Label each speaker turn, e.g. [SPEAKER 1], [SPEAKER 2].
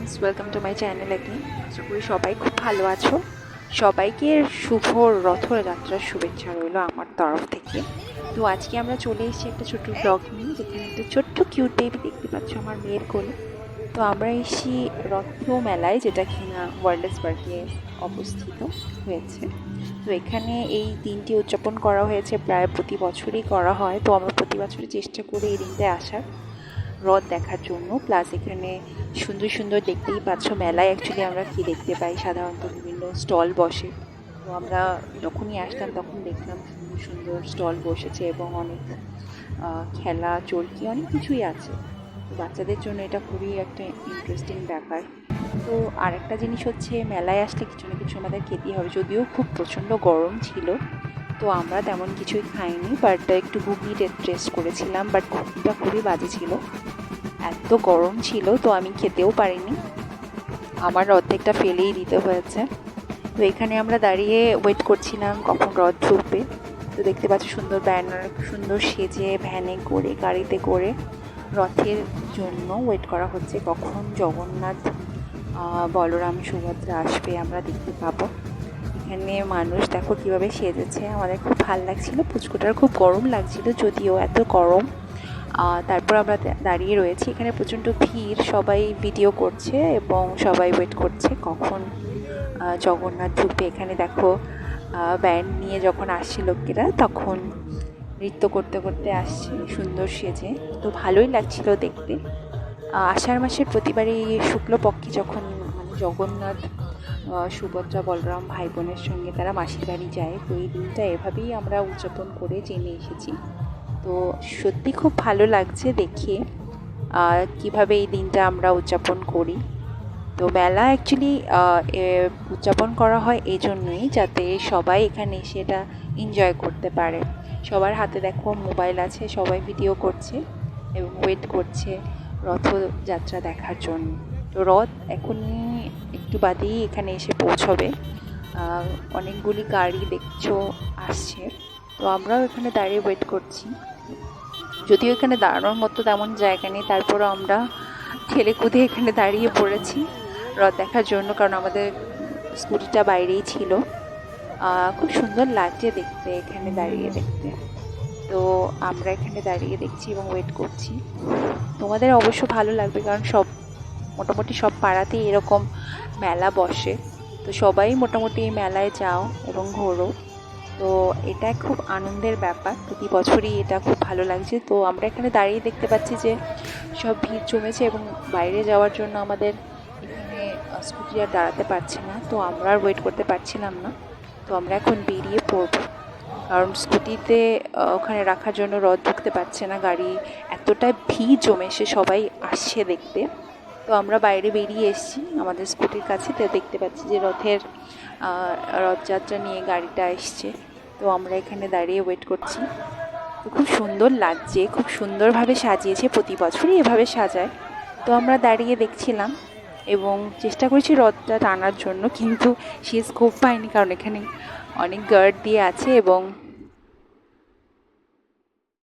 [SPEAKER 1] Friends, welcome to my channel again. আশা করি সবাই খুব ভালো আছো। সবাইকে শুভ রথযাত্রার শুভেচ্ছা রইলো আমার তরফ থেকে। তো আজকে আমরা চলে এসেছি একটা ছোট্ট ব্লগ নিয়ে, যেখানে একটা ছোট্ট কিউট বেবি দেখতে পাচ্ছ আমার মেয়ের কোলে। তো আমরা এসেছি রথ মেলায়, যেটা কিনা ওয়ার্ল্ডসবার্গে অবস্থিত হয়েছে। তো এখানে এই দিনটি উদযাপন করা হয়েছে, প্রায় প্রতি বছরই করা হয়। তো আমরা প্রতি বছরই চেষ্টা করি এই দিনটায় আসার, রথ দেখার জন্য। প্লাস এখানে সুন্দর সুন্দর, দেখতেই পাচ্ছ মেলায় অ্যাকচুয়ালি আমরা কি দেখতে পাই, সাধারণত বিভিন্ন স্টল বসে। তো আমরা যখনই আসলাম তখন দেখলাম সুন্দর সুন্দর স্টল বসেছে এবং অনেক খেলা চরকি অনেক কিছুই আছে। তো বাচ্চাদের জন্য এটা খুবই একটা ইন্টারেস্টিং ব্যাপার। তো আরেকটা জিনিস হচ্ছে, মেলায় আসলে কিছু না কিছু আমাদের খেতেই হবে। যদিও খুব প্রচণ্ড গরম ছিল, তো আমরা তেমন কিছুই খাইনি, বাট একটু ঘুগনি টেস্ট করেছিলাম, বাট ঘুগনিটা খুবই বাজে ছিল, এত গরম ছিল। তো আমি খেতেও পারিনি, আমার অর্ধেকটা ফেলেই দিতে হয়েছে। তো এখানে আমরা দাঁড়িয়ে ওয়েট করছিলাম কখন রথ ঢুকবে। তো দেখতে পাচ্ছি সুন্দর ব্যানার, সুন্দর সেজে ভ্যানে করে, গাড়িতে করে রথের জন্য ওয়েট করা হচ্ছে, কখন জগন্নাথ, বলরাম, সুভদ্রা আসবে আমরা দেখতে পাবো। এখানে মানুষ দেখো কীভাবে সেজেছে, আমাদের খুব ভালো লাগছিলো। পুচকুটার খুব গরম লাগছিল, যদিও এত গরম। তারপর আমরা দাঁড়িয়ে রয়েছি, এখানে প্রচণ্ড ভিড়, সবাই ভিডিও করছে এবং সবাই ওয়েট করছে কখন জগন্নাথ ঢুকবে। এখানে দেখো ব্যান্ড নিয়ে যখন আসছে লোকেরা, তখন নৃত্য করতে করতে আসছে সুন্দর সেজে। তো ভালোই লাগছিল দেখতে। আষাঢ় মাসের প্রতিবারই শুক্লপক্ষে যখন মানে জগন্নাথ, সুভদ্রা, বলরাম ভাই বোনের সঙ্গে তারা মাসির বাড়ি যায়, তো এই দিনটা এভাবেই আমরা উদযাপন করে জেনে এসেছি। তো সত্যি খুব ভালো লাগছে দেখে কিভাবে এই দিনটা আমরা উদযাপন করি। তো মেলা অ্যাকচুয়ালি উদযাপন করা হয় এই জন্যই, যাতে সবাই এখানে এসে এটা এনজয় করতে পারে। সবার হাতে দেখো মোবাইল আছে, সবাই ভিডিও করছে এবং ওয়েট করছে রথযাত্রা দেখার জন্য। তো রথ এখনই একটু বাদেই এখানে এসে পৌঁছবে। অনেকগুলি গাড়ি দেখছো আসছে, তো আমরাও এখানে দাঁড়িয়ে ওয়েট করছি। যদিও এখানে দাঁড়ানোর মতো তেমন জায়গা নেই, তারপরও আমরা ঠেলেকুদে এখানে দাঁড়িয়ে পড়েছি রথ দেখার জন্য, কারণ আমাদের স্কুটিটা বাইরেই ছিল। খুব সুন্দর লাগছে দেখতে এখানে দাঁড়িয়ে দেখতে। তো আমরা এখানে দাঁড়িয়ে দেখছি এবং ওয়েট করছি। তোমাদের অবশ্য ভালো লাগবে, কারণ মোটামুটি সব পাড়াতেই এরকম মেলা বসে। তো সবাই মোটামুটি এই মেলায় যাও এবং ঘোরো। তো এটা খুব আনন্দের ব্যাপার, প্রতি বছরই এটা খুব ভালো লাগছে। তো আমরা এখানে দাঁড়িয়ে দেখতে পাচ্ছি যে সব ভিড় জমেছে এবং বাইরে যাওয়ার জন্য আমাদের এখানে স্কুটি আর দাঁড়াতে পারছে না। তো আমরা আর ওয়েট করতে পারছিলাম না, তো আমরা এখন বেরিয়ে পড়ব, কারণ স্কুটিতে ওখানে রাখার জন্য রথ ঢুকতে পারছে না গাড়ি, এতটা ভিড় জমেছে, সবাই আসছে দেখতে। তো আমরা বাইরে বেরিয়ে এসেছি আমাদের স্কুটির কাছে, তো দেখতে পাচ্ছি যে রথযাত্রা নিয়ে গাড়িটা এসছে। তো আমরা এখানে দাঁড়িয়ে ওয়েট করছি। তো খুব সুন্দর লাগছে, খুব সুন্দরভাবে সাজিয়েছে, প্রতি বছরই এভাবে সাজায়। তো আমরা দাঁড়িয়ে দেখছিলাম এবং চেষ্টা করেছি রথটা টানার জন্য, কিন্তু সে স্কোপ পাইনি, কারণ এখানে অনেক গার্ড দিয়ে আছে এবং